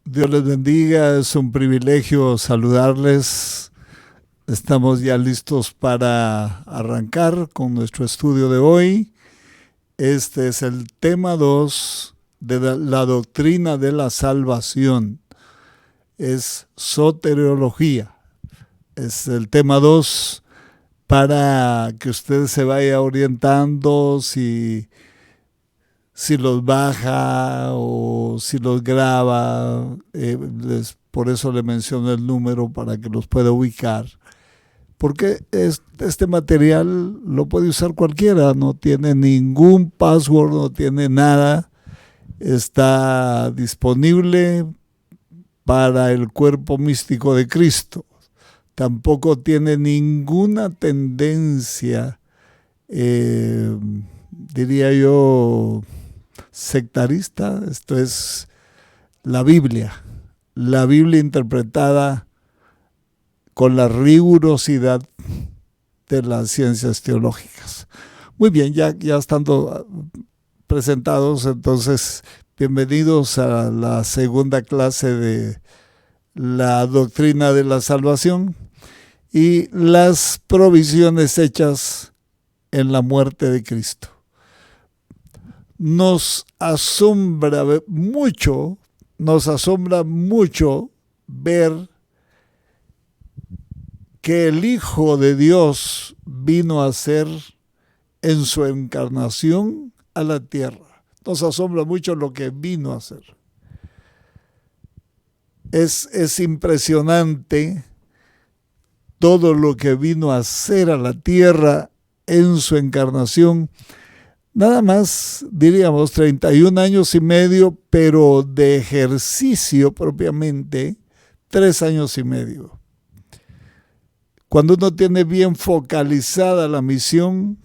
Dios les bendiga, es un privilegio saludarles. Estamos ya listos para arrancar con nuestro estudio de hoy. Este es el tema 2 de la doctrina de la salvación. Es soteriología. Es el tema 2 para que usted se vaya orientando si los baja o si los graba. Por eso le menciono el número para que los pueda ubicar. Porque este material lo puede usar cualquiera, no tiene ningún password, no tiene nada. Está disponible para el cuerpo místico de Cristo. Tampoco tiene ninguna tendencia, diría yo, sectarista. Esto es la Biblia interpretada con la rigurosidad de las ciencias teológicas. Muy bien, ya estando presentados, entonces, bienvenidos a la segunda clase de la doctrina de la salvación y las provisiones hechas en la muerte de Cristo. Nos asombra mucho ver que el Hijo de Dios vino a ser en su encarnación a la tierra. Nos asombra mucho lo que vino a hacer. Es impresionante todo lo que vino a hacer a la tierra en su encarnación. Nada más, diríamos, 31 años y medio, pero de ejercicio propiamente, 3 años y medio. Cuando uno tiene bien focalizada la misión,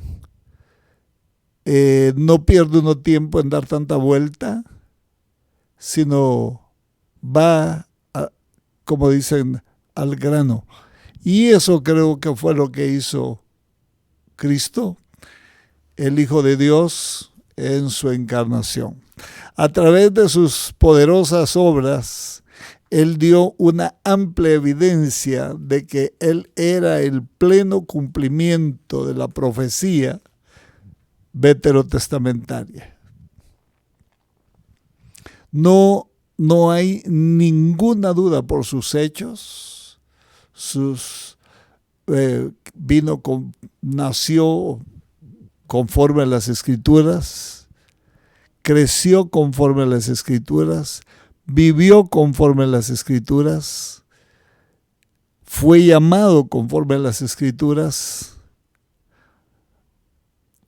no pierde uno tiempo en dar tanta vuelta, sino va, como dicen, al grano. Y eso creo que fue lo que hizo Cristo, el Hijo de Dios, en su encarnación. A través de sus poderosas obras, Él dio una amplia evidencia de que Él era el pleno cumplimiento de la profecía veterotestamentaria. No hay ninguna duda por sus hechos. Nació conforme a las Escrituras, creció conforme a las Escrituras, vivió conforme a las Escrituras, fue llamado conforme a las Escrituras,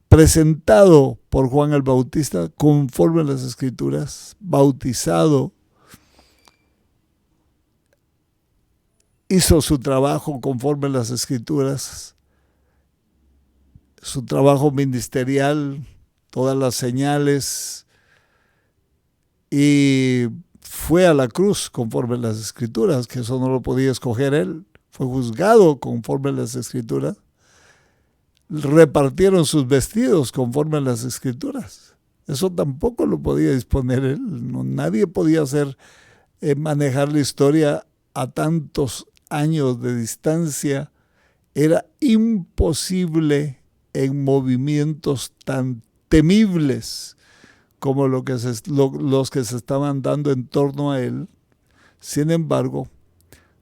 presentado por Juan el Bautista conforme a las Escrituras, bautizado, hizo su trabajo conforme a las Escrituras, su trabajo ministerial, todas las señales, y fue a la cruz conforme a las Escrituras, que eso no lo podía escoger él, fue juzgado conforme a las Escrituras. Repartieron sus vestidos conforme a las Escrituras. Eso tampoco lo podía disponer él. Nadie podía manejar la historia a tantos años de distancia. Era imposible en movimientos tan temibles como los que se estaban dando en torno a él. Sin embargo,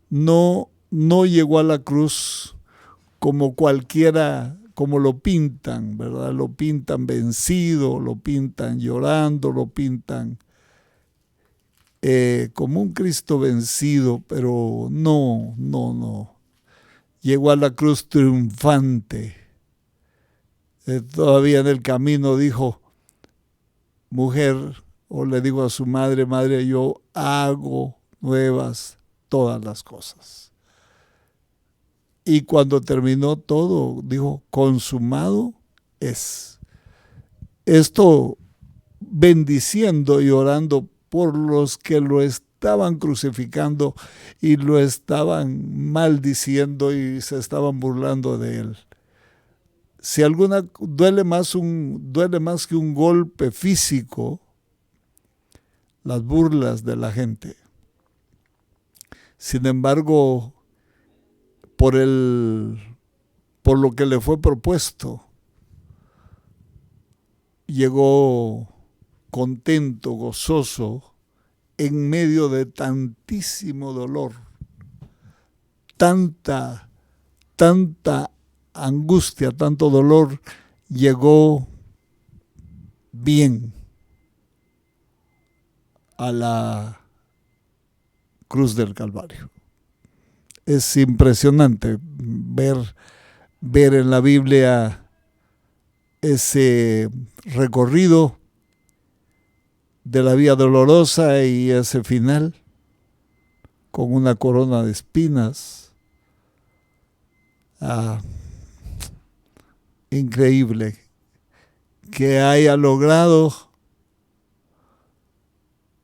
no llegó a la cruz como cualquiera, como lo pintan, ¿verdad? Lo pintan vencido, lo pintan llorando, lo pintan como un Cristo vencido, pero no. Llegó a la cruz triunfante. Todavía en el camino dijo, mujer, o le digo a su madre, madre, yo hago nuevas todas las cosas. Y cuando terminó todo, dijo, consumado es. Esto bendiciendo y orando por los que lo estaban crucificando y lo estaban maldiciendo y se estaban burlando de él. Si alguna duele más que un golpe físico, las burlas de la gente. Sin embargo, por lo que le fue propuesto, llegó contento, gozoso, en medio de tantísimo dolor, tanta angustia, tanto dolor, llegó bien a la cruz del Calvario. Es impresionante ver en la Biblia ese recorrido de la vía dolorosa y ese final con una corona de espinas. Increíble que haya logrado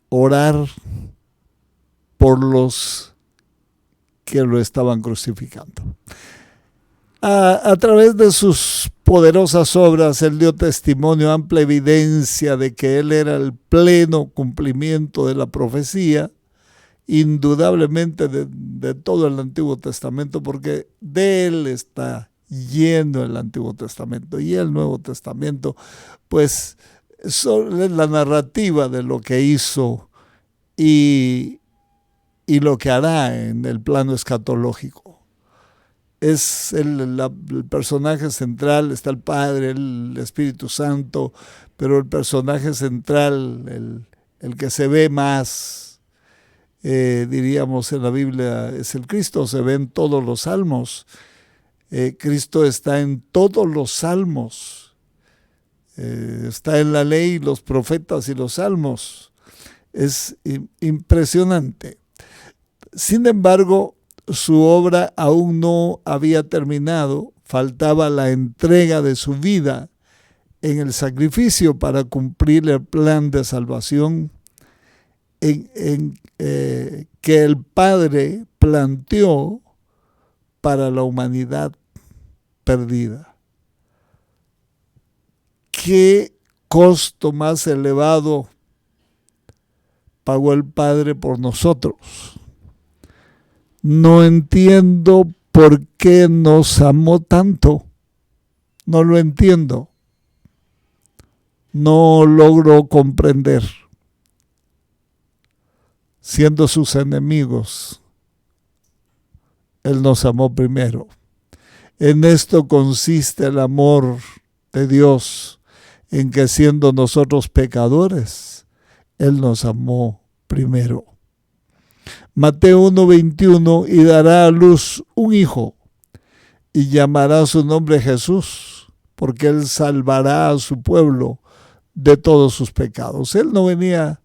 orar por los que lo estaban crucificando. A través de sus poderosas obras, él dio testimonio, amplia evidencia de que él era el pleno cumplimiento de la profecía, indudablemente de todo el Antiguo Testamento, porque de él está lleno el Antiguo Testamento, y el Nuevo Testamento, pues, es la narrativa de lo que hizo y lo que hará en el plano escatológico. Es el personaje central, está el Padre, el Espíritu Santo, pero el personaje central, el que se ve más, diríamos en la Biblia, es el Cristo. Se ve en todos los salmos. Cristo está en todos los salmos. Está en la ley, los profetas y los salmos. Es impresionante. Sin embargo, su obra aún no había terminado, faltaba la entrega de su vida en el sacrificio para cumplir el plan de salvación que el Padre planteó para la humanidad perdida. ¿Qué costo más elevado pagó el Padre por nosotros? No entiendo por qué nos amó tanto. No lo entiendo. No logro comprender. Siendo sus enemigos, Él nos amó primero. En esto consiste el amor de Dios, en que siendo nosotros pecadores, Él nos amó primero. Mateo 1:21, y dará a luz un hijo, y llamará su nombre Jesús, porque Él salvará a su pueblo de todos sus pecados. Él no venía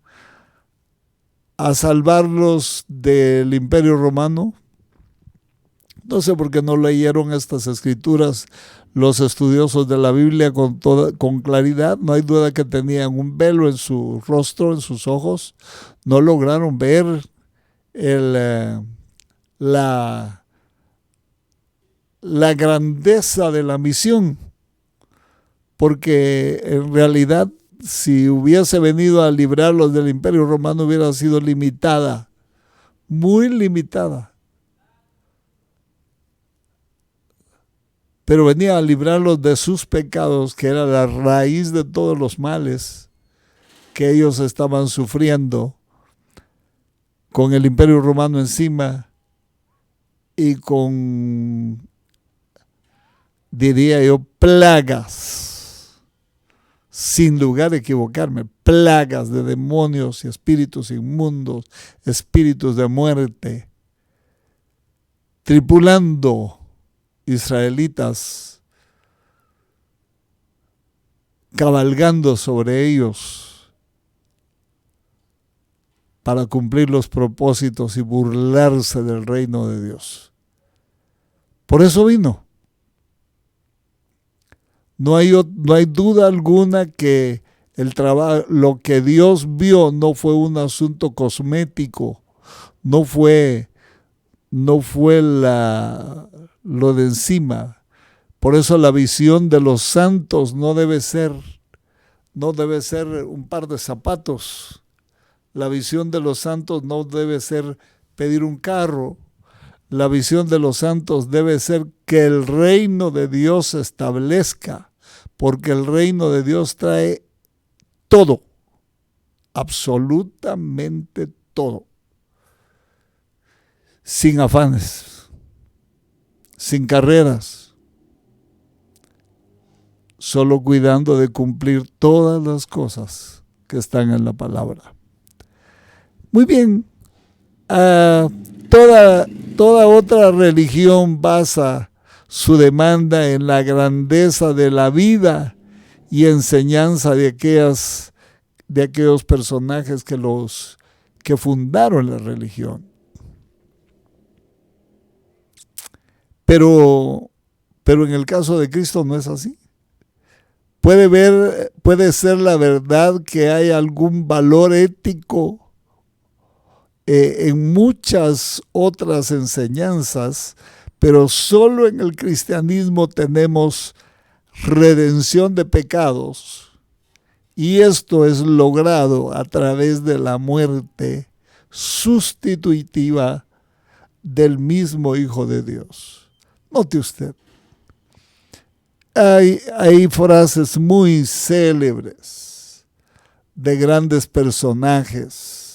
a salvarlos del Imperio Romano. No sé por qué no leyeron estas escrituras los estudiosos de la Biblia con claridad. No hay duda que tenían un velo en su rostro, en sus ojos. No lograron ver la grandeza de la misión, porque en realidad si hubiese venido a librarlos del Imperio Romano hubiera sido limitada, muy limitada. Pero venía a librarlos de sus pecados, que era la raíz de todos los males que ellos estaban sufriendo con el Imperio Romano encima y con, diría yo, plagas, sin lugar a equivocarme, plagas de demonios y espíritus inmundos, espíritus de muerte, tripulando israelitas, cabalgando sobre ellos para cumplir los propósitos y burlarse del reino de Dios. Por eso vino. No hay duda alguna que lo que Dios vio no fue un asunto cosmético, no fue lo de encima. Por eso la visión de los santos no debe ser un par de zapatos. La visión de los santos no debe ser pedir un carro. La visión de los santos debe ser que el reino de Dios se establezca, porque el reino de Dios trae todo, absolutamente todo, sin afanes, sin carreras, solo cuidando de cumplir todas las cosas que están en la palabra. Muy bien, toda otra religión basa su demanda en la grandeza de la vida y enseñanza de aquellos personajes que fundaron la religión. Pero en el caso de Cristo no es así. Puede ser la verdad que hay algún valor ético en muchas otras enseñanzas, pero solo en el cristianismo tenemos redención de pecados, y esto es logrado a través de la muerte sustitutiva del mismo Hijo de Dios. Note usted, hay frases muy célebres de grandes personajes,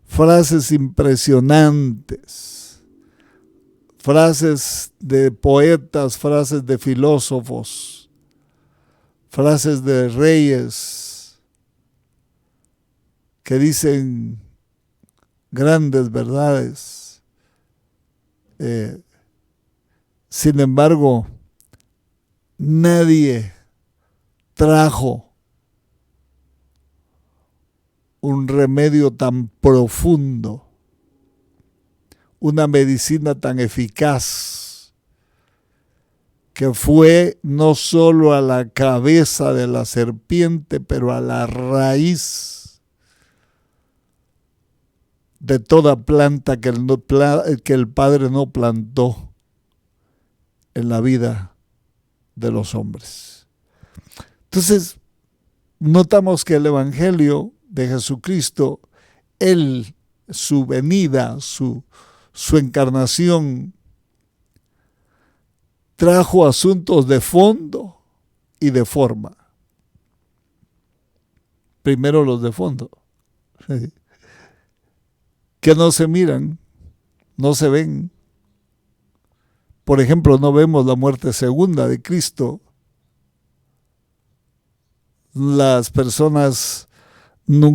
frases impresionantes, frases de poetas, frases de filósofos, frases de reyes que dicen grandes verdades. Sin embargo, nadie trajo un remedio tan profundo, una medicina tan eficaz, que fue no solo a la cabeza de la serpiente, pero a la raíz de toda planta que el Padre no plantó en la vida de los hombres. Entonces, notamos que el Evangelio de Jesucristo, su venida, su encarnación, trajo asuntos de fondo y de forma. Primero los de fondo, que no se miran, no se ven. Por ejemplo, no vemos la muerte segunda de Cristo. Las personas muy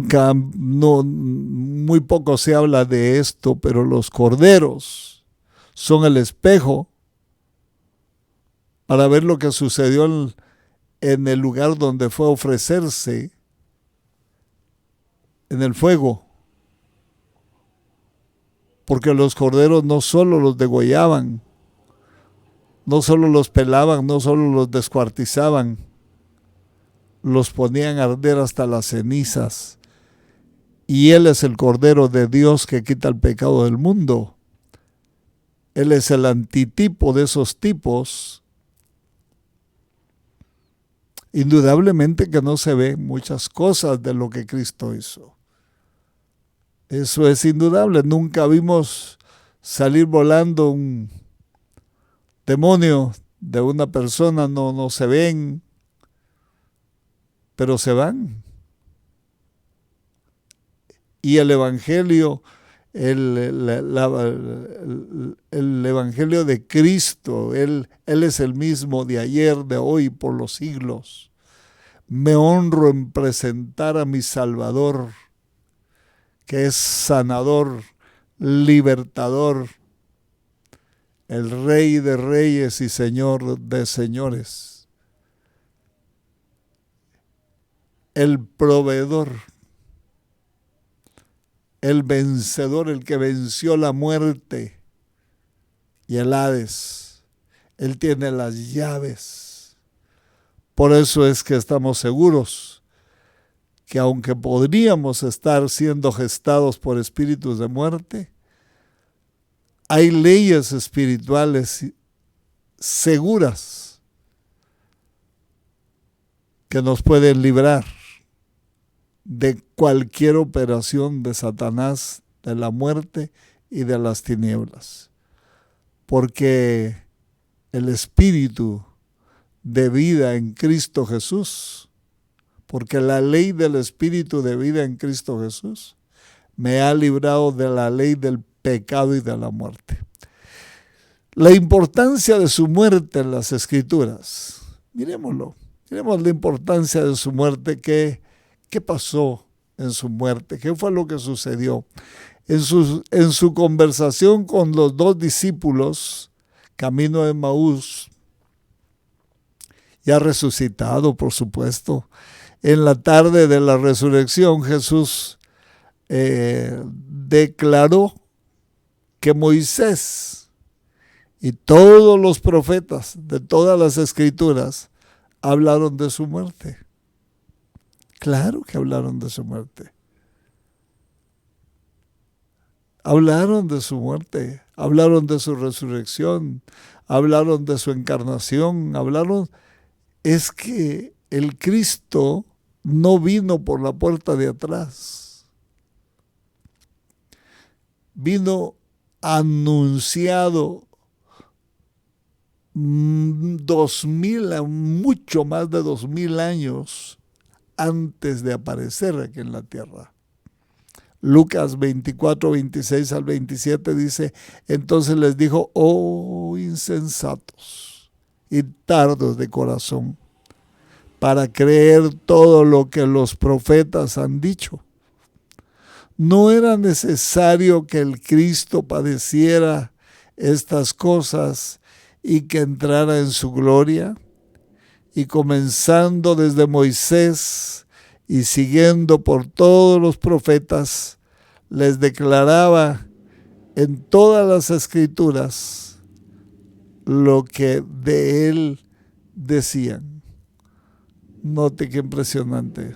poco se habla de esto, pero los corderos son el espejo para ver lo que sucedió en el lugar donde fue a ofrecerse en el fuego. Porque los corderos no solo los degollaban, no solo los pelaban, no solo los descuartizaban, los ponían a arder hasta las cenizas. Y Él es el Cordero de Dios que quita el pecado del mundo. Él es el antitipo de esos tipos. Indudablemente que no se ven muchas cosas de lo que Cristo hizo. Eso es indudable. Nunca vimos salir volando un demonio de una persona, no se ven, pero se van. Y el Evangelio, el Evangelio de Cristo, Él es el mismo de ayer, de hoy, por los siglos. Me honro en presentar a mi Salvador, que es sanador, libertador, el Rey de reyes y Señor de señores, el proveedor, el vencedor, el que venció la muerte y el Hades. Él tiene las llaves. Por eso es que estamos seguros que aunque podríamos estar siendo gestados por espíritus de muerte, hay leyes espirituales seguras que nos pueden librar de cualquier operación de Satanás, de la muerte y de las tinieblas. Porque el espíritu de vida en Cristo Jesús, porque la ley del espíritu de vida en Cristo Jesús me ha librado de la ley del pecado y de la muerte. La importancia de su muerte en las Escrituras. Miremos la importancia de su muerte. ¿Qué pasó en su muerte? ¿Qué fue lo que sucedió? En su conversación con los dos discípulos, camino de Emaús, ya resucitado, por supuesto, en la tarde de la resurrección, Jesús declaró que Moisés y todos los profetas de todas las Escrituras hablaron de su muerte. Claro que hablaron de su muerte. Hablaron de su muerte, hablaron de su resurrección, hablaron de su encarnación, es que el Cristo no vino por la puerta de atrás. Vino anunciado 2000, mucho más de 2000 años antes de aparecer aquí en la tierra. Lucas 24, 26 al 27 dice, entonces les dijo, oh insensatos y tardos de corazón, para creer todo lo que los profetas han dicho. ¿No era necesario que el Cristo padeciera estas cosas y que entrara en su gloria? Y comenzando desde Moisés y siguiendo por todos los profetas, les declaraba en todas las Escrituras lo que de él decían. Note qué impresionante.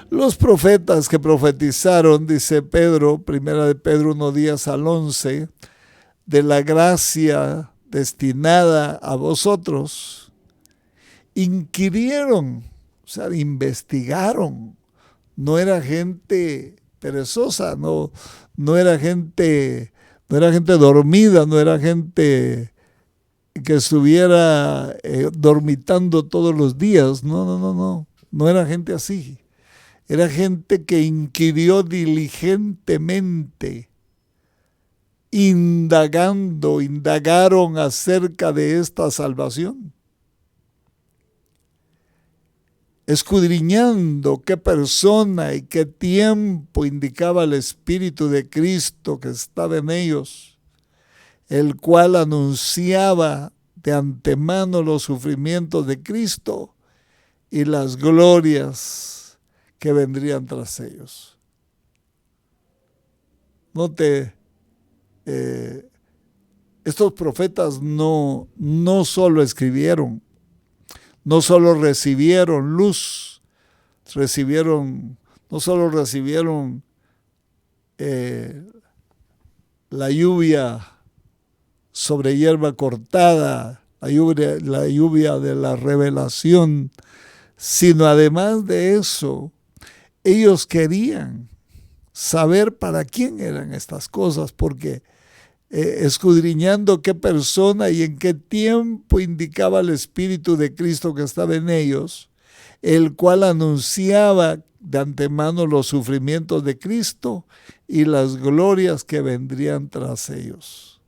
Los profetas que profetizaron, dice Pedro, primera de Pedro 1:10 al 11, de la gracia destinada a vosotros, inquirieron, o sea, investigaron. No era gente perezosa, no era gente dormida, no era gente que estuviera dormitando todos los días. No era gente así. Era gente que inquirió diligentemente, indagaron acerca de esta salvación, escudriñando qué persona y qué tiempo indicaba el Espíritu de Cristo que estaba en ellos, el cual anunciaba de antemano los sufrimientos de Cristo y las glorias que vendrían tras ellos. Note, estos profetas no solo escribieron, no solo recibieron luz, no solo recibieron la lluvia sobre hierba cortada, la lluvia de la revelación, sino además de eso, ellos querían saber para quién eran estas cosas, porque escudriñando qué persona y en qué tiempo indicaba el Espíritu de Cristo que estaba en ellos, el cual anunciaba de antemano los sufrimientos de Cristo y las glorias que vendrían tras ellos.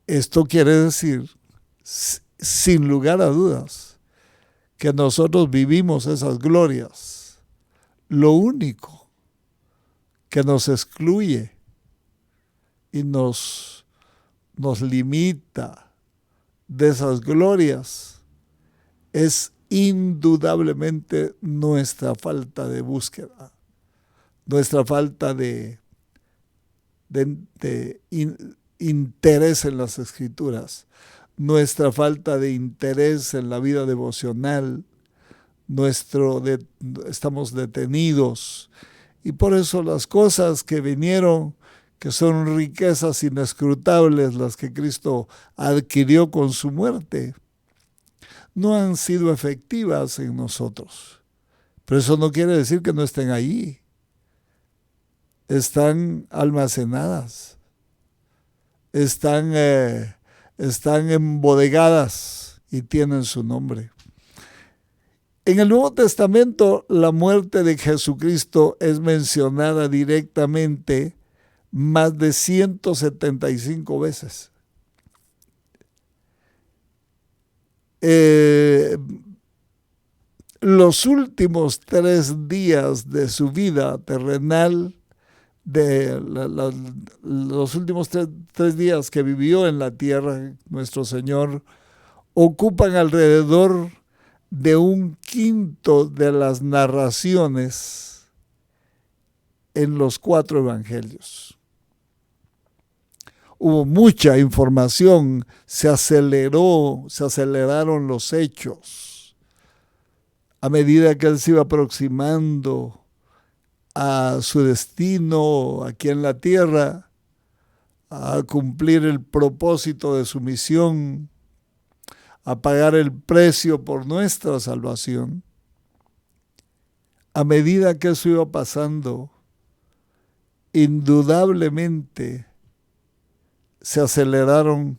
Esto quiere decir, sin lugar a dudas, que nosotros vivimos esas glorias. Lo único que nos excluye y nos limita de esas glorias es indudablemente nuestra falta de búsqueda, nuestra falta de interés en las Escrituras, nuestra falta de interés en la vida devocional, estamos detenidos, y por eso las cosas que vinieron, que son riquezas inescrutables, las que Cristo adquirió con su muerte, no han sido efectivas en nosotros. Pero eso no quiere decir que no estén ahí. Están almacenadas, están embodegadas y tienen su nombre. En el Nuevo Testamento, la muerte de Jesucristo es mencionada directamente más de 175 veces. Los últimos 3 días de su vida terrenal, los últimos tres días que vivió en la tierra, nuestro Señor, ocupan alrededor de 1/5 de las narraciones en los 4 evangelios. Hubo mucha información, se aceleraron los hechos. A medida que él se iba aproximando a su destino aquí en la tierra, a cumplir el propósito de su misión, a pagar el precio por nuestra salvación, a medida que eso iba pasando, indudablemente se aceleraron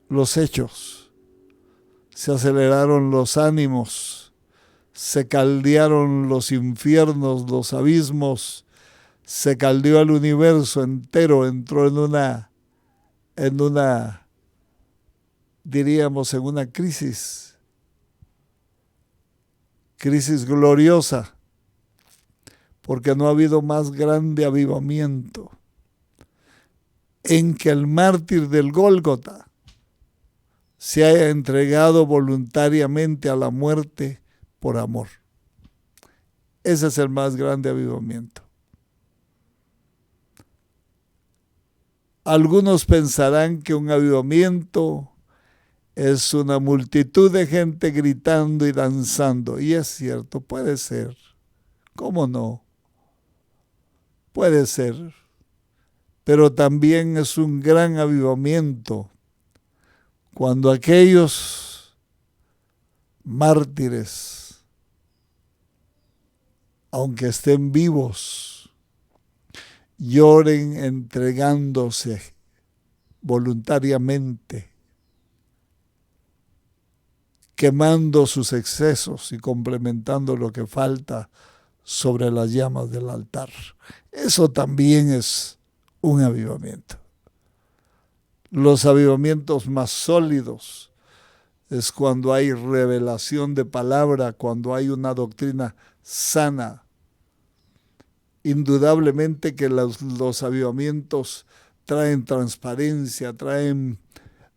los hechos, se aceleraron los ánimos, se caldearon los infiernos, los abismos, se caldeó el universo entero, entró en una diríamos en una crisis gloriosa, porque no ha habido más grande avivamiento en que el mártir del Gólgota se haya entregado voluntariamente a la muerte por amor. Ese es el más grande avivamiento. Algunos pensarán que un avivamiento es una multitud de gente gritando y danzando. Y es cierto, puede ser. ¿Cómo no? Puede ser. Pero también es un gran avivamiento cuando aquellos mártires, aunque estén vivos, lloren entregándose voluntariamente, quemando sus excesos y complementando lo que falta sobre las llamas del altar. Eso también es un avivamiento. Los avivamientos más sólidos es cuando hay revelación de palabra, cuando hay una doctrina sana. Indudablemente que los avivamientos traen transparencia, traen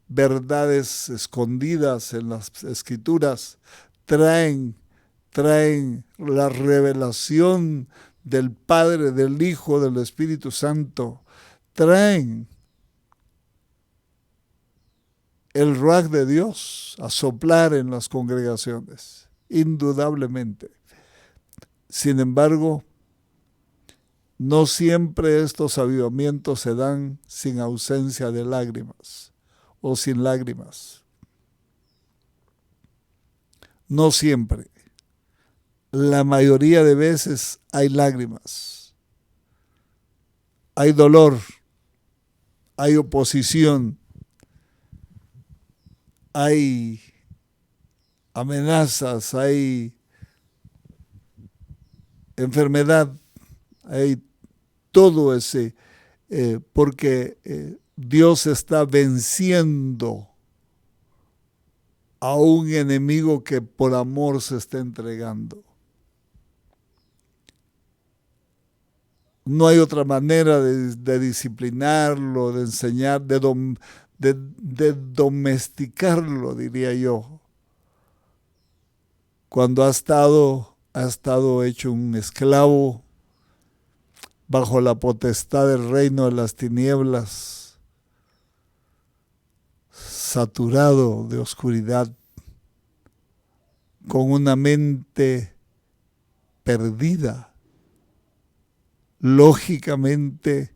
verdades escondidas en las escrituras, traen la revelación del Padre, del Hijo, del Espíritu Santo, traen el ruaj de Dios a soplar en las congregaciones, indudablemente. Sin embargo, no siempre estos avivamientos se dan sin ausencia de lágrimas o sin lágrimas. No siempre. La mayoría de veces hay lágrimas, hay dolor, hay oposición, hay amenazas, hay enfermedad, hay todo ese, porque Dios está venciendo a un enemigo que por amor se está entregando. No hay otra manera de disciplinarlo, de enseñar, de domesticarlo, diría yo. Cuando ha estado hecho un esclavo bajo la potestad del reino de las tinieblas, saturado de oscuridad, con una mente perdida. Lógicamente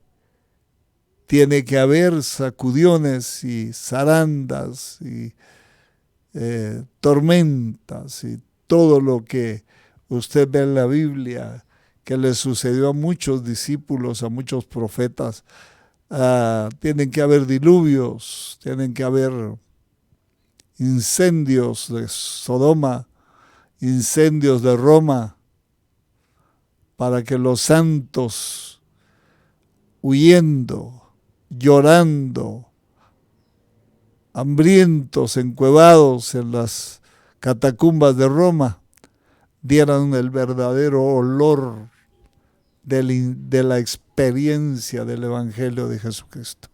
tiene que haber sacudiones y zarandas y tormentas y todo lo que Usted ve en la Biblia que le sucedió a muchos discípulos, a muchos profetas. Tienen que haber diluvios, tienen que haber incendios de Sodoma, incendios de Roma, para que los santos, huyendo, llorando, hambrientos, encuevados en las catacumbas de Roma, dieran el verdadero olor de la experiencia del Evangelio de Jesucristo.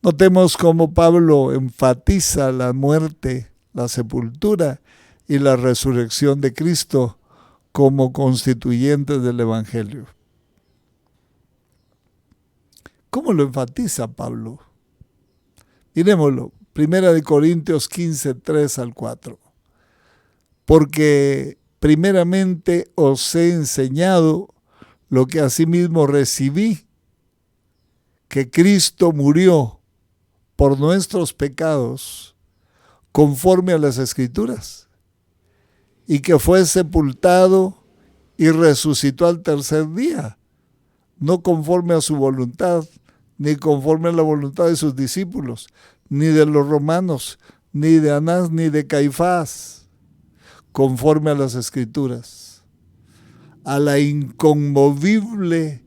Notemos cómo Pablo enfatiza la muerte, la sepultura y la resurrección de Cristo como constituyentes del Evangelio. ¿Cómo lo enfatiza Pablo? Miremoslo, 1 Corintios 15, 3 al 4. Porque primeramente os he enseñado lo que asimismo recibí, que Cristo murió por nuestros pecados conforme a las Escrituras, y que fue sepultado y resucitó al tercer día, no conforme a su voluntad, ni conforme a la voluntad de sus discípulos, ni de los romanos, ni de Anás, ni de Caifás, conforme a las Escrituras, a la inconmovible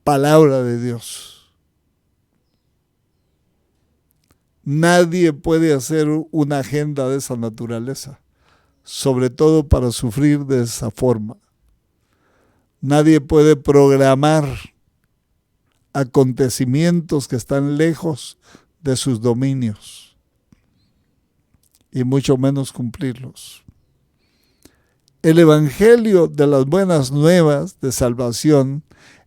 palabra de Dios. Nadie puede hacer una agenda de esa naturaleza, sobre todo para sufrir de esa forma. Nadie puede programar acontecimientos que están lejos de sus dominios, y mucho menos cumplirlos. El Evangelio de las buenas nuevas de salvación,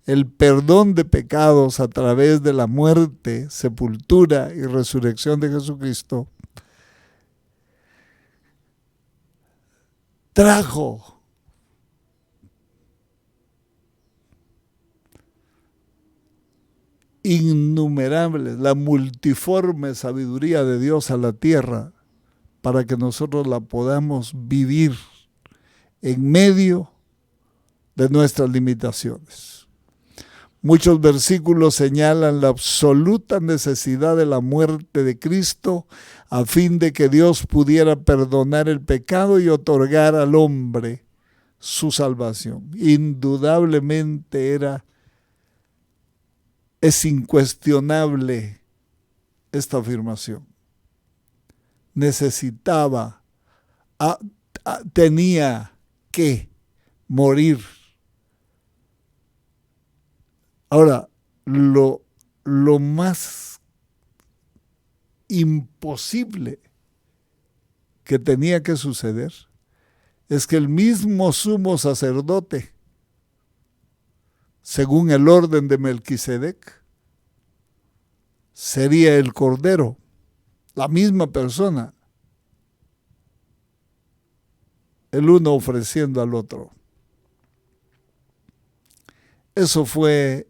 el perdón de pecados a través de la muerte, sepultura y resurrección de Jesucristo, trajo innumerables, la multiforme sabiduría de Dios a la tierra para que nosotros la podamos vivir en medio de nuestras limitaciones. Muchos versículos señalan la absoluta necesidad de la muerte de Cristo a fin de que Dios pudiera perdonar el pecado y otorgar al hombre su salvación. Indudablemente es incuestionable esta afirmación. Tenía que morir. Ahora, lo más imposible que tenía que suceder es que el mismo sumo sacerdote, según el orden de Melquisedec, sería el Cordero, la misma persona, el uno ofreciendo al otro. Eso fue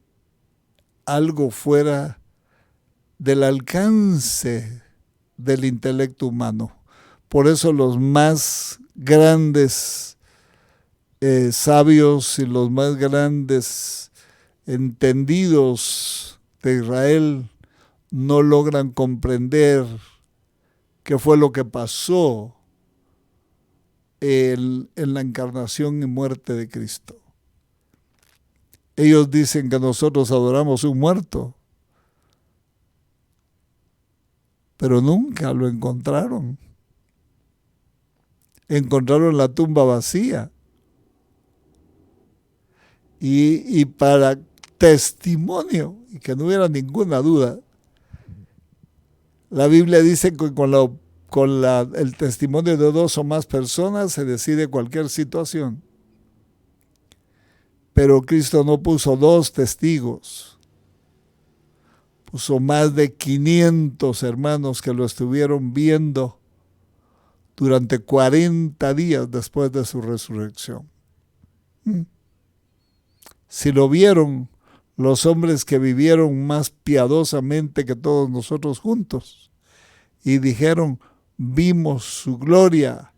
algo fuera del alcance del intelecto humano. Por eso los más grandes sabios y los más grandes entendidos de Israel no logran comprender qué fue lo que pasó en la encarnación y muerte de Cristo. Ellos dicen que nosotros adoramos un muerto, pero nunca lo encontraron. Encontraron la tumba vacía. Y para testimonio, y que no hubiera ninguna duda, la Biblia dice que con el testimonio de 2 o más personas se decide cualquier situación. Pero Cristo no puso 2 testigos, puso más de 500 hermanos que lo estuvieron viendo durante 40 días después de su resurrección. Si lo vieron los hombres que vivieron más piadosamente que todos nosotros juntos y dijeron, vimos su gloria,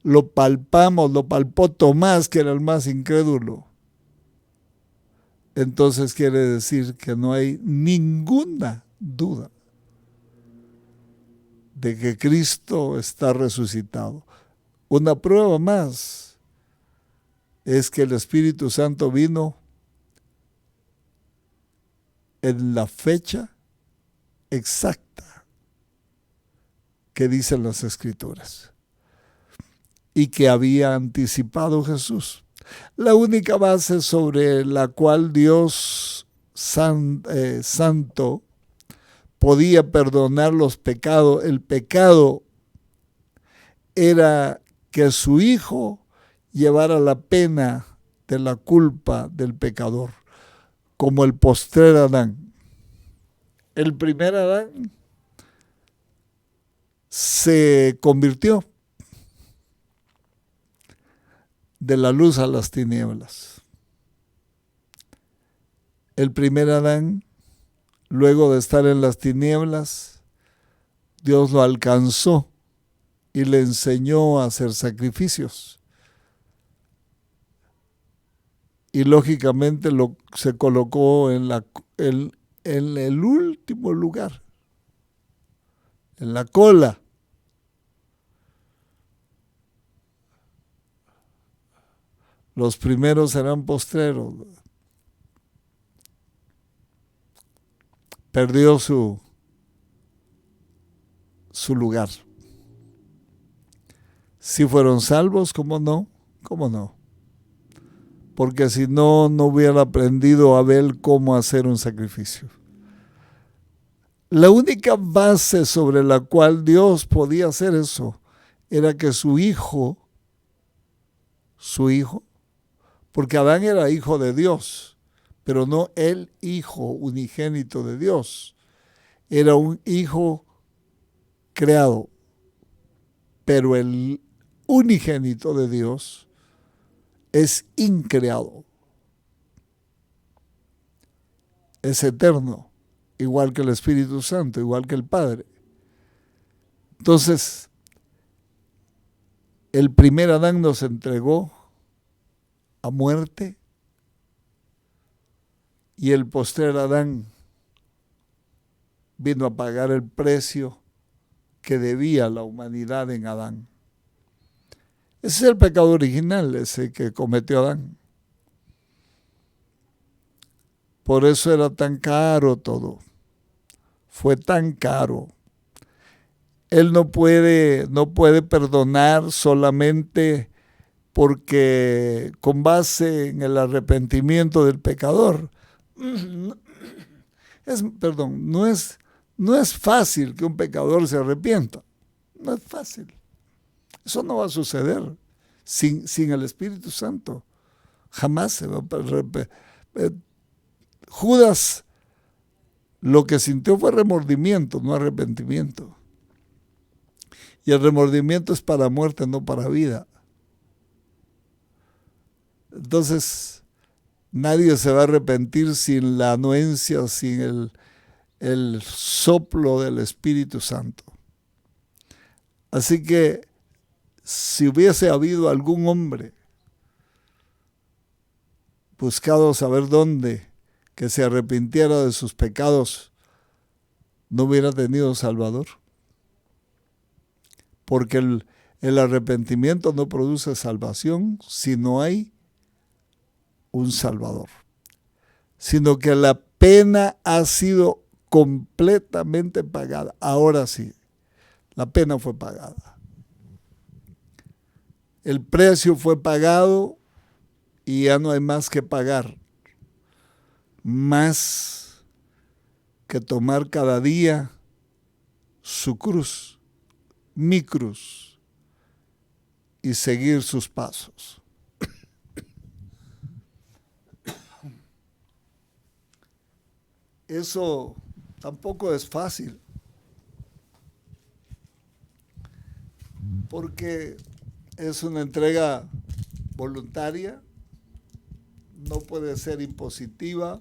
lo palpamos, lo palpó Tomás, que era el más incrédulo. Entonces quiere decir que no hay ninguna duda de que Cristo está resucitado. Una prueba más es que el Espíritu Santo vino en la fecha exacta que dicen las Escrituras y que había anticipado Jesús. La única base sobre la cual Dios santo podía perdonar los pecados, el pecado era que su Hijo llevara la pena de la culpa del pecador, como el postrer Adán. El primer Adán se convirtió de la luz a las tinieblas. El primer Adán, luego de estar en las tinieblas, Dios lo alcanzó y le enseñó a hacer sacrificios. Y lógicamente se colocó en el último lugar, en la cola. Los primeros serán postreros. Perdió su lugar. Si fueron salvos, ¿cómo no? ¿Cómo no? Porque si no, no hubiera aprendido Abel cómo hacer un sacrificio. La única base sobre la cual Dios podía hacer eso era que su hijo, porque Adán era hijo de Dios, pero no el hijo unigénito de Dios, era un hijo creado, pero el unigénito de Dios es increado, es eterno, igual que el Espíritu Santo, igual que el Padre. Entonces, el primer Adán nos entregó a muerte y el postrer Adán vino a pagar el precio que debía la humanidad en Adán. Ese es el pecado original, ese que cometió Adán. Por eso era tan caro todo. Fue tan caro. Él no puede perdonar solamente porque con base en el arrepentimiento del pecador. No es fácil que un pecador se arrepienta. No es fácil. Eso no va a suceder sin el Espíritu Santo. Jamás se va a arrepentir. Judas lo que sintió fue remordimiento, no arrepentimiento. Y el remordimiento es para muerte, no para vida. Entonces, nadie se va a arrepentir sin la anuencia, sin el soplo del Espíritu Santo. Así que, si hubiese habido algún hombre buscado saber dónde, que se arrepintiera de sus pecados, no hubiera tenido Salvador. Porque el arrepentimiento no produce salvación si no hay un Salvador. Sino que la pena ha sido completamente pagada. Ahora sí, la pena fue pagada. El precio fue pagado y ya no hay más que pagar. Más que tomar cada día su cruz, mi cruz, y seguir sus pasos. Eso tampoco es fácil, porque es una entrega voluntaria, no puede ser impositiva,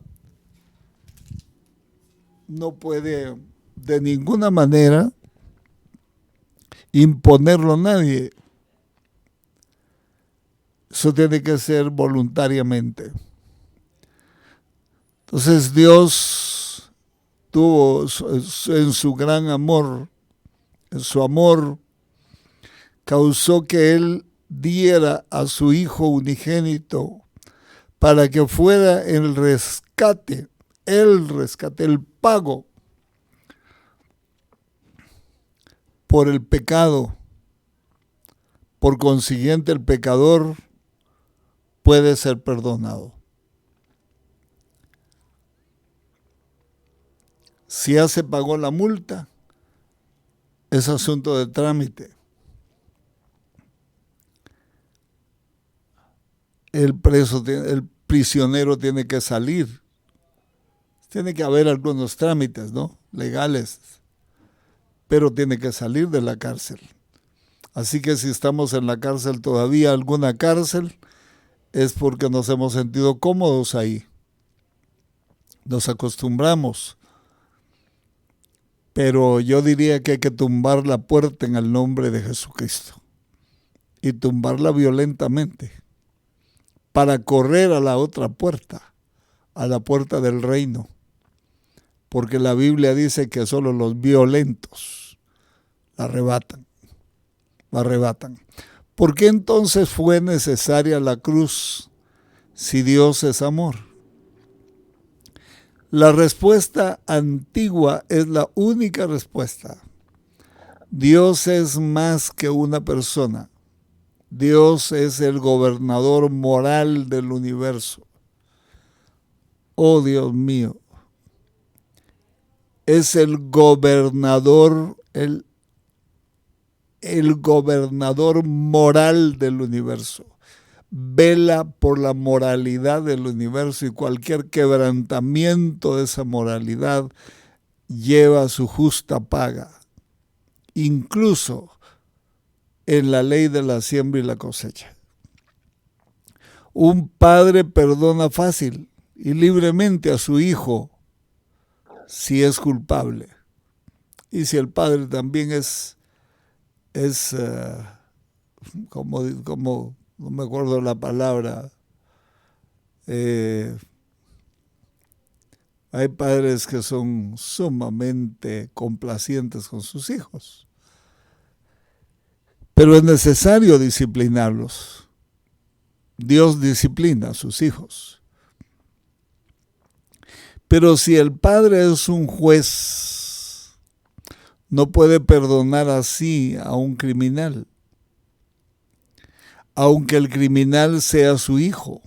no puede de ninguna manera imponerlo a nadie. Eso tiene que ser voluntariamente. Entonces Dios tuvo en su gran amor, en su amor, causó que Él diera a su Hijo unigénito para que fuera el rescate, el pago por el pecado. Por consiguiente, el pecador puede ser perdonado. Si ya se pagó la multa, es asunto de trámite. El prisionero tiene que salir. Tiene que haber algunos trámites, ¿no? Legales, pero tiene que salir de la cárcel. Así que si estamos en la cárcel todavía, alguna cárcel, es porque nos hemos sentido cómodos ahí. Nos acostumbramos. Pero yo diría que hay que tumbar la puerta en el nombre de Jesucristo. Y tumbarla violentamente. Para correr a la otra puerta. A la puerta del reino. Porque la Biblia dice que solo los violentos la arrebatan. ¿Por qué entonces fue necesaria la cruz si Dios es amor? La respuesta antigua es la única respuesta. Dios es más que una persona. Dios es el gobernador moral del universo. Oh Dios mío. Es el gobernador, el gobernador moral del universo. Vela por la moralidad del universo y cualquier quebrantamiento de esa moralidad lleva su justa paga. Incluso en la ley de la siembra y la cosecha. Un padre perdona fácil y libremente a su hijo si es culpable. Y si el padre también es como no me acuerdo la palabra, hay padres que son sumamente complacientes con sus hijos. Pero es necesario disciplinarlos. Dios disciplina a sus hijos. Pero si el padre es un juez, no puede perdonar así a un criminal, aunque el criminal sea su hijo.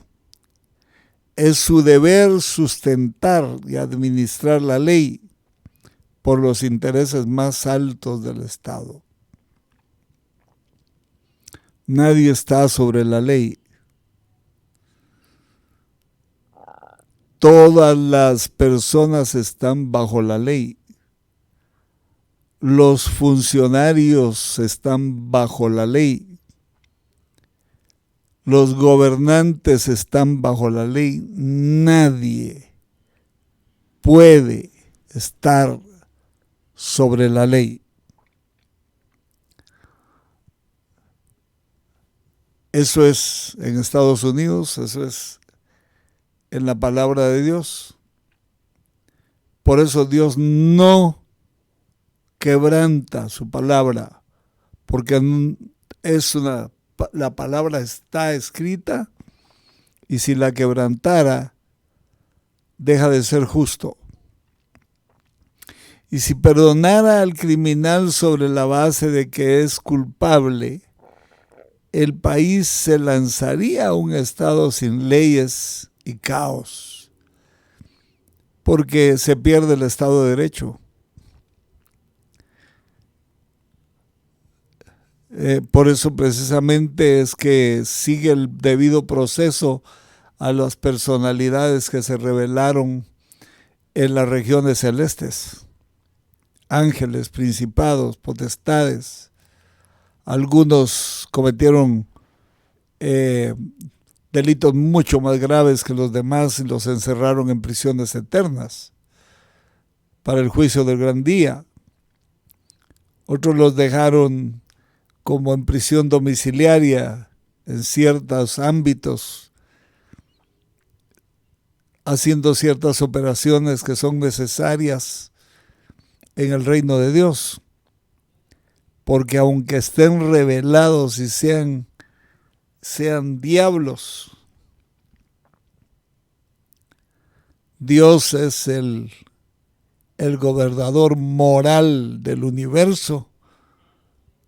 Es su deber sustentar y administrar la ley por los intereses más altos del Estado. Nadie está sobre la ley. Todas las personas están bajo la ley. Los funcionarios están bajo la ley. Los gobernantes están bajo la ley. Nadie puede estar sobre la ley. Eso es en Estados Unidos, eso es en la palabra de Dios. Por eso Dios no quebranta su palabra, porque la palabra está escrita y si la quebrantara, deja de ser justo. Y si perdonara al criminal sobre la base de que es culpable, el país se lanzaría a un estado sin leyes y caos, porque se pierde el Estado de Derecho. Por eso precisamente es que sigue el debido proceso a las personalidades que se rebelaron en las regiones celestes. Ángeles, principados, potestades. Algunos cometieron delitos mucho más graves que los demás y los encerraron en prisiones eternas para el juicio del gran día. Otros los dejaron como en prisión domiciliaria en ciertos ámbitos, haciendo ciertas operaciones que son necesarias en el reino de Dios. Porque aunque estén revelados y sean diablos, Dios es el gobernador moral del universo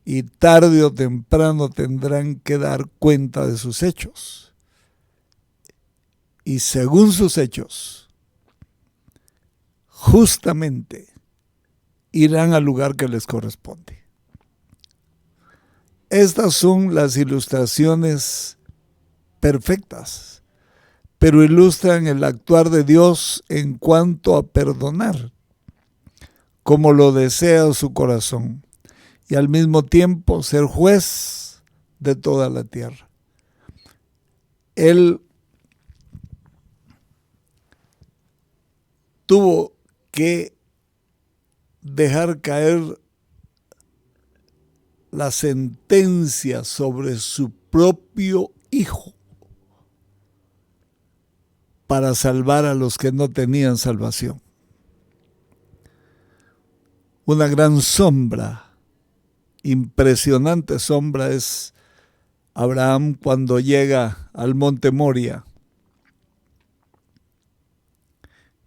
y tarde o temprano tendrán que dar cuenta de sus hechos. Y según sus hechos, justamente irán al lugar que les corresponde. Estas son las ilustraciones perfectas, pero ilustran el actuar de Dios en cuanto a perdonar, como lo desea su corazón, y al mismo tiempo ser juez de toda la tierra. Él tuvo que dejar caer la sentencia sobre su propio hijo para salvar a los que no tenían salvación. Una gran sombra, impresionante sombra, es Abraham cuando llega al monte Moria.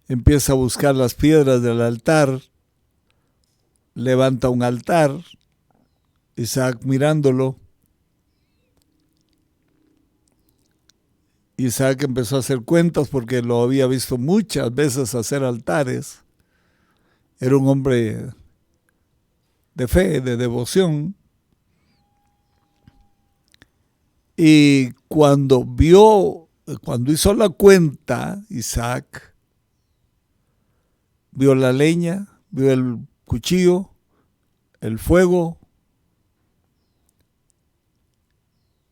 Empieza a buscar las piedras del altar, levanta un altar, Isaac mirándolo. Isaac empezó a hacer cuentas porque lo había visto muchas veces hacer altares. Era un hombre de fe, de devoción. Y cuando hizo la cuenta, Isaac vio la leña, vio el cuchillo, el fuego,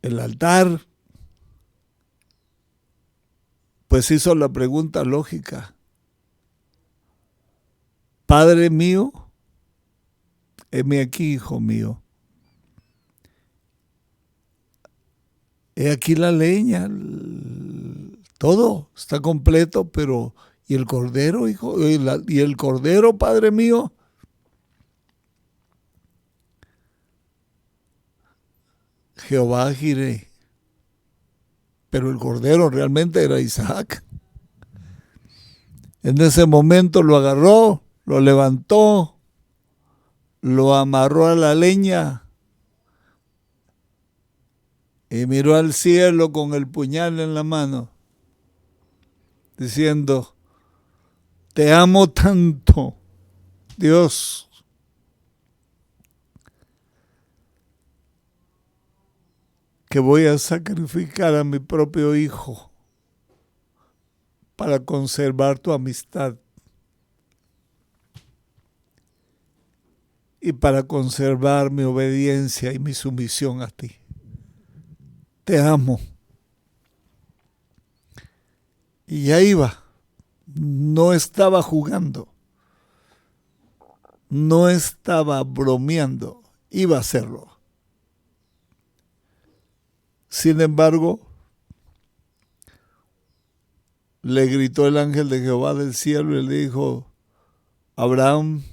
el altar, pues hizo la pregunta lógica: Padre mío, heme aquí, hijo mío. He aquí la leña, todo está completo, pero ¿y el cordero, hijo? ¿Y el cordero, padre mío? Jehová Jireh. Pero el cordero realmente era Isaac. En ese momento lo agarró, lo levantó, lo amarró a la leña y miró al cielo con el puñal en la mano, diciendo: te amo tanto, Dios, que voy a sacrificar a mi propio hijo para conservar tu amistad y para conservar mi obediencia y mi sumisión a ti. Te amo. Y ya iba. No estaba jugando. No estaba bromeando. Iba a hacerlo. Sin embargo, le gritó el ángel de Jehová del cielo y le dijo: Abraham,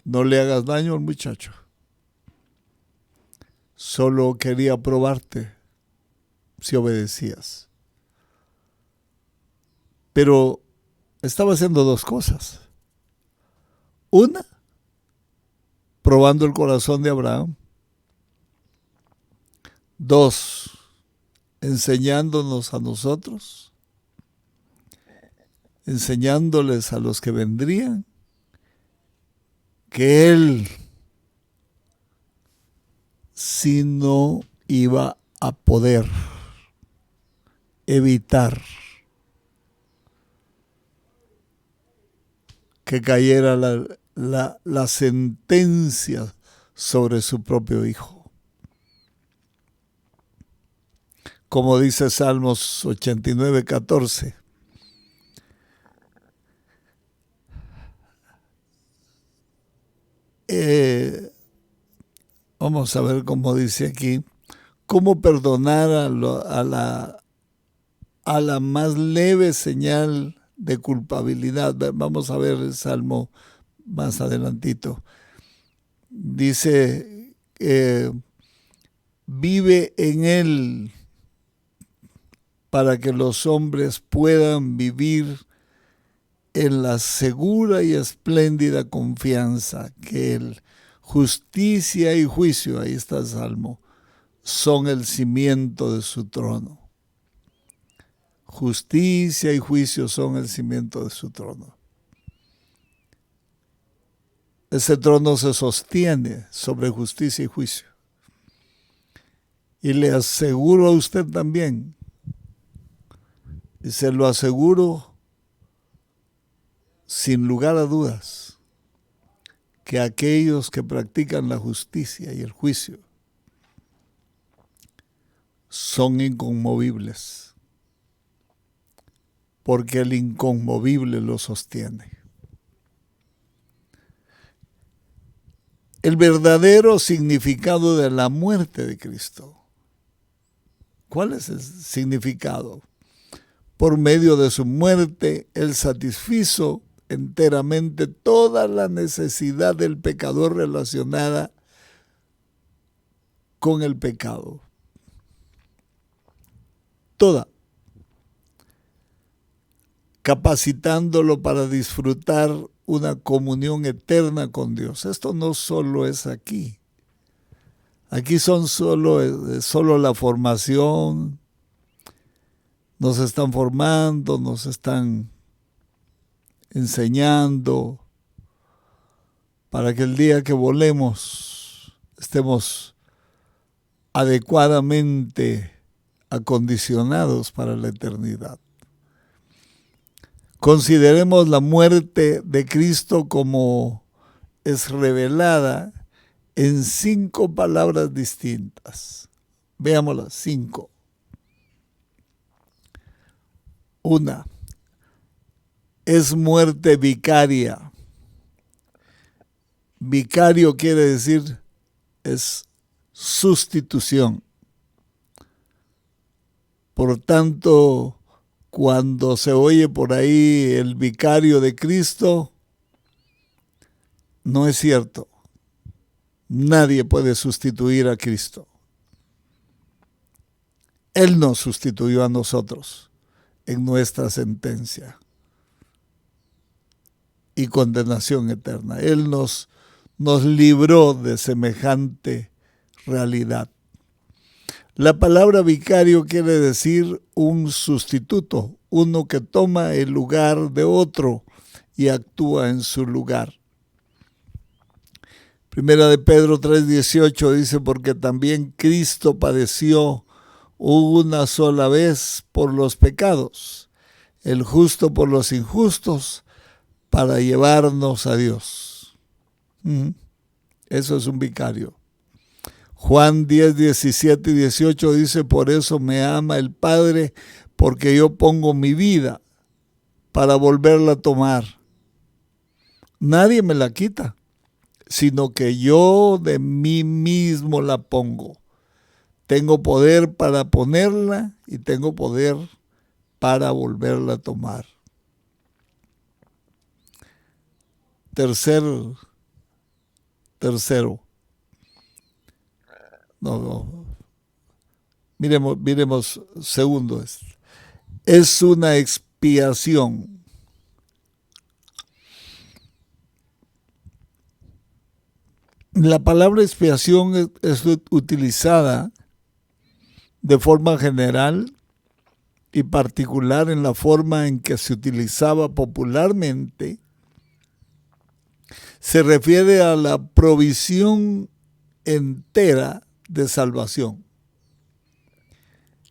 no le hagas daño al muchacho. Solo quería probarte si obedecías. Pero estaba haciendo dos cosas. Una, probando el corazón de Abraham. Dos, enseñándonos a nosotros, enseñándoles a los que vendrían, que él, si no iba a poder evitar que cayera la sentencia sobre su propio hijo. Como dice Salmos 89, 14. Vamos a ver cómo dice aquí: ¿Cómo perdonar a la más leve señal de culpabilidad? Vamos a ver el Salmo más adelantito. Dice, vive en él para que los hombres puedan vivir en la segura y espléndida confianza que él, justicia y juicio, ahí está el Salmo, son el cimiento de su trono. Justicia y juicio son el cimiento de su trono. Ese trono se sostiene sobre justicia y juicio. Y le aseguro a usted también, y se lo aseguro sin lugar a dudas, que aquellos que practican la justicia y el juicio son inconmovibles, porque el inconmovible lo sostiene. El verdadero significado de la muerte de Cristo. ¿Cuál es el significado? Por medio de su muerte, Él satisfizo enteramente toda la necesidad del pecador relacionada con el pecado. Toda. Capacitándolo para disfrutar una comunión eterna con Dios. Esto no solo es aquí. Aquí son solo la formación. Nos están formando, nos están enseñando para que el día que volemos estemos adecuadamente acondicionados para la eternidad. Consideremos la muerte de Cristo como es revelada en 5 palabras distintas. Veámoslas, 5. 1. Es muerte vicaria. Vicario quiere decir es sustitución. Por tanto, cuando se oye por ahí el vicario de Cristo, no es cierto. Nadie puede sustituir a Cristo. Él nos sustituyó a nosotros en nuestra sentencia y condenación eterna. Él nos libró de semejante realidad. La palabra vicario quiere decir un sustituto, uno que toma el lugar de otro y actúa en su lugar. Primera de Pedro 3:18 dice, porque también Cristo padeció una sola vez por los pecados, el justo por los injustos, para llevarnos a Dios. Eso es un vicario. Juan 10:17 y 18 dice, por eso me ama el Padre, porque yo pongo mi vida para volverla a tomar. Nadie me la quita, sino que yo de mí mismo la pongo. Tengo poder para ponerla y tengo poder para volverla a tomar. Tercero. Miremos segundo. Es una expiación. La palabra expiación es utilizada de forma general y particular en la forma en que se utilizaba popularmente. Se refiere a la provisión entera de salvación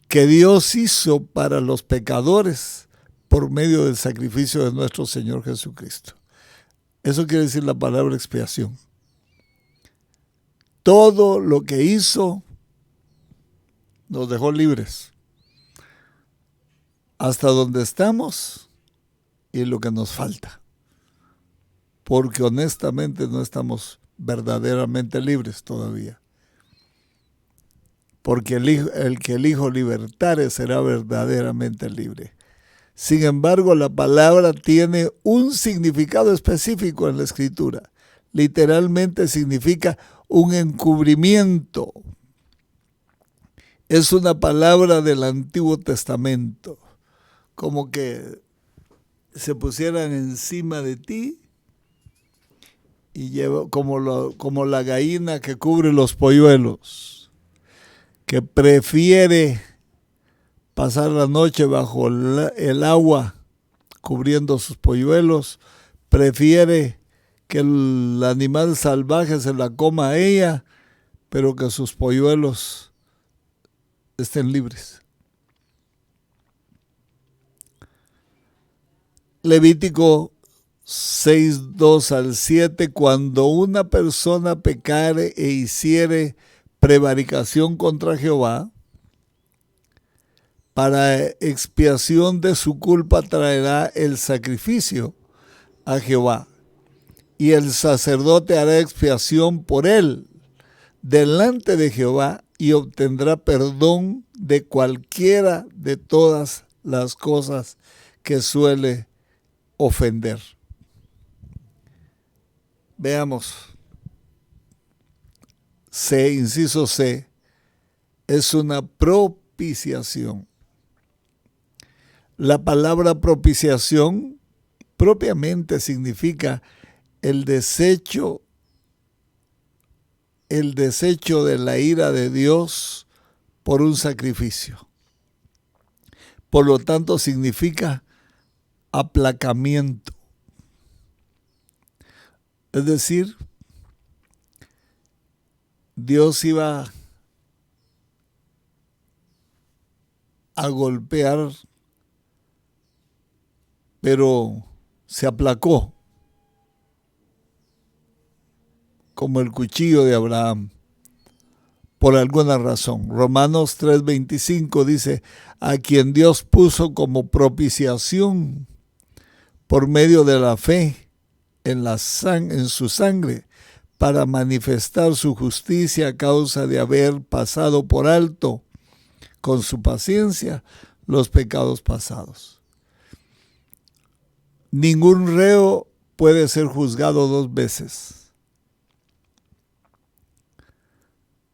que Dios hizo para los pecadores por medio del sacrificio de nuestro Señor Jesucristo. Eso quiere decir la palabra expiación. Todo lo que hizo nos dejó libres hasta donde estamos y lo que nos falta. Porque honestamente no estamos verdaderamente libres todavía. porque el que el Hijo libertare será verdaderamente libre. Sin embargo, la palabra tiene un significado específico en la Escritura. Literalmente significa un encubrimiento. Es una palabra del Antiguo Testamento, como que se pusieran encima de ti y como la gallina que cubre los polluelos, que prefiere pasar la noche bajo el agua cubriendo sus polluelos, prefiere que el animal salvaje se la coma a ella, pero que sus polluelos estén libres. Levítico 6:2 al 7, cuando una persona pecare e hiciere prevaricación contra Jehová, para expiación de su culpa traerá el sacrificio a Jehová, y el sacerdote hará expiación por él delante de Jehová y obtendrá perdón de cualquiera de todas las cosas que suele ofender. Veamos. C, inciso C, es una propiciación. La palabra propiciación propiamente significa el desecho de la ira de Dios por un sacrificio. Por lo tanto, significa aplacamiento. Es decir, Dios iba a golpear, pero se aplacó, como el cuchillo de Abraham, por alguna razón. Romanos 3:25 dice, a quien Dios puso como propiciación por medio de la fe en su sangre, para manifestar su justicia a causa de haber pasado por alto con su paciencia los pecados pasados. Ningún reo puede ser juzgado dos veces.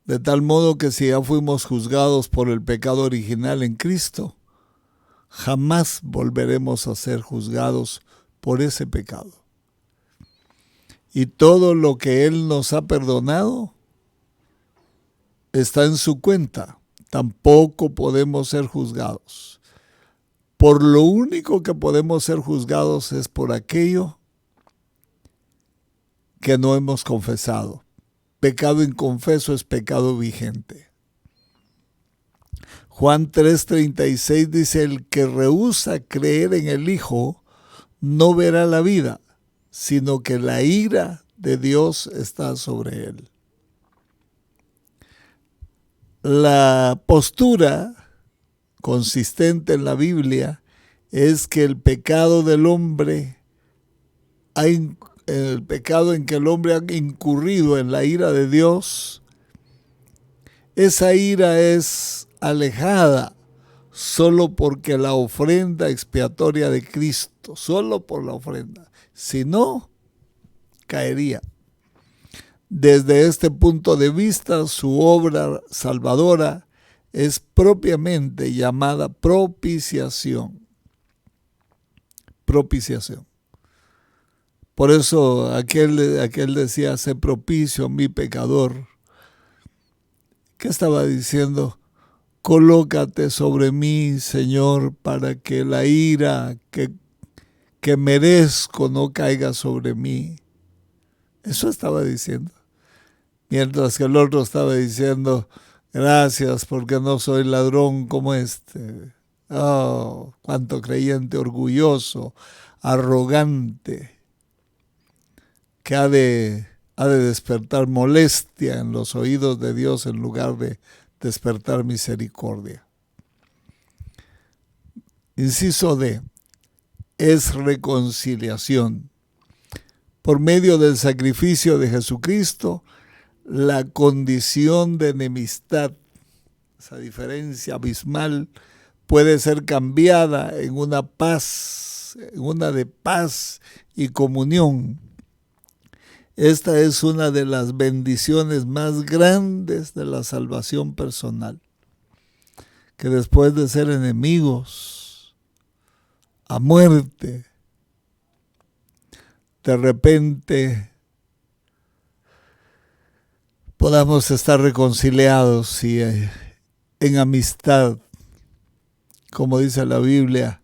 De tal modo que si ya fuimos juzgados por el pecado original en Cristo, jamás volveremos a ser juzgados por ese pecado. Y todo lo que Él nos ha perdonado está en su cuenta. Tampoco podemos ser juzgados. Por lo único que podemos ser juzgados es por aquello que no hemos confesado. Pecado inconfeso es pecado vigente. Juan 3:36 dice, el que rehúsa creer en el Hijo no verá la vida, sino que la ira de Dios está sobre él. La postura consistente en la Biblia es que el pecado del hombre, el pecado en que el hombre ha incurrido en la ira de Dios, esa ira es alejada solo porque la ofrenda expiatoria de Cristo, solo por la ofrenda. Si no, caería. Desde este punto de vista, su obra salvadora es propiamente llamada propiciación. Propiciación. Por eso aquel decía, sé propicio a mi pecador. ¿Qué estaba diciendo? Colócate sobre mí, Señor, para que la ira que merezco no caiga sobre mí. Eso estaba diciendo. Mientras que el otro estaba diciendo, gracias porque no soy ladrón como este. Oh, cuánto creyente orgulloso, arrogante, que ha de despertar molestia en los oídos de Dios en lugar de despertar misericordia. Inciso D, es reconciliación. Por medio del sacrificio de Jesucristo, la condición de enemistad esa diferencia abismal, puede ser cambiada en una paz, en una de paz y comunión. Esta es una de las bendiciones más grandes de la salvación personal, que después de ser enemigos a muerte, de repente podamos estar reconciliados y en amistad, como dice la Biblia,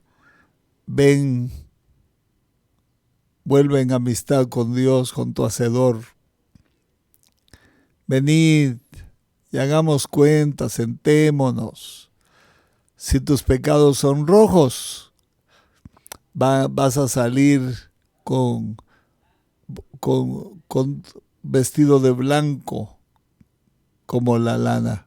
vuelve en amistad con Dios, con tu Hacedor. Venid y hagamos cuenta, sentémonos. Si tus pecados son rojos, vas a salir con vestido de blanco como la lana.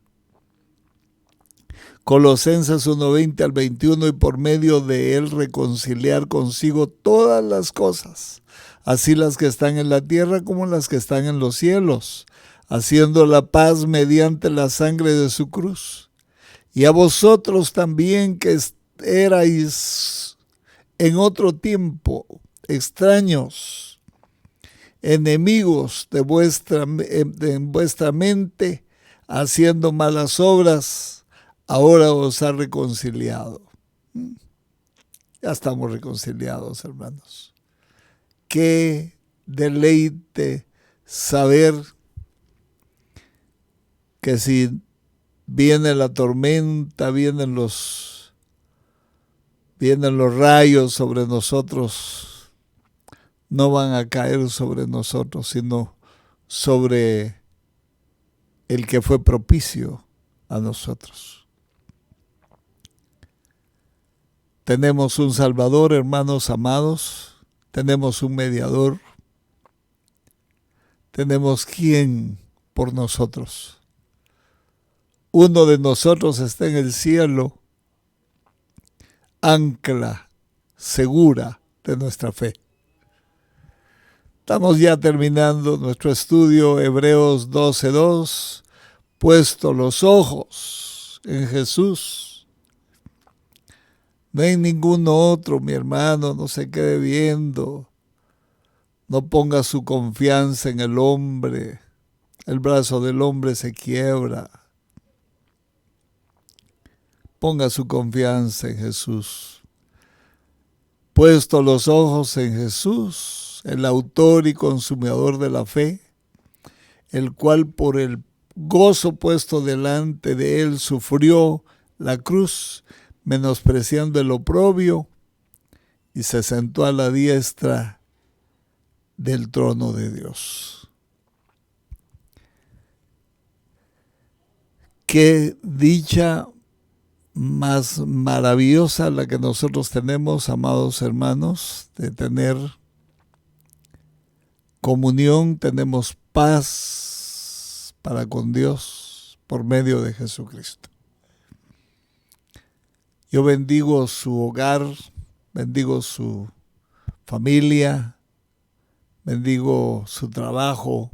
Colosenses 1:20 al 21, y por medio de él reconciliar consigo todas las cosas, así las que están en la tierra como las que están en los cielos, haciendo la paz mediante la sangre de su cruz. Y a vosotros también, que erais en otro tiempo extraños, enemigos de vuestra mente, haciendo malas obras, ahora os ha reconciliado. Ya estamos reconciliados, hermanos. Qué deleite saber que si viene la tormenta, vienen los rayos sobre nosotros, no van a caer sobre nosotros, sino sobre el que fue propicio a nosotros. Tenemos un Salvador, hermanos amados, tenemos un mediador, tenemos quien por nosotros. Uno de nosotros está en el cielo, ancla segura de nuestra fe. Estamos ya terminando nuestro estudio, Hebreos 12:2, puesto los ojos en Jesús. No hay ninguno otro, mi hermano, no se quede viendo. No ponga su confianza en el hombre. El brazo del hombre se quiebra. Ponga su confianza en Jesús. Puesto los ojos en Jesús, el autor y consumador de la fe, el cual por el gozo puesto delante de él sufrió la cruz, menospreciando el oprobio, y se sentó a la diestra del trono de Dios. Qué dicha más maravillosa la que nosotros tenemos, amados hermanos, de tener comunión, tenemos paz para con Dios por medio de Jesucristo. Yo bendigo su hogar, bendigo su familia, bendigo su trabajo,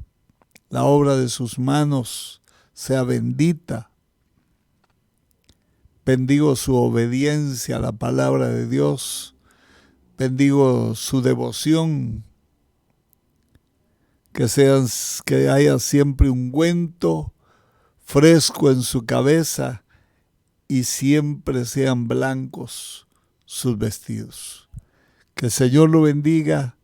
la obra de sus manos sea bendita. Bendigo su obediencia a la palabra de Dios, bendigo su devoción, que haya siempre ungüento fresco en su cabeza, y siempre sean blancos sus vestidos. Que el Señor lo bendiga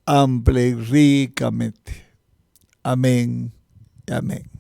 amplia y ricamente. Amén y amén.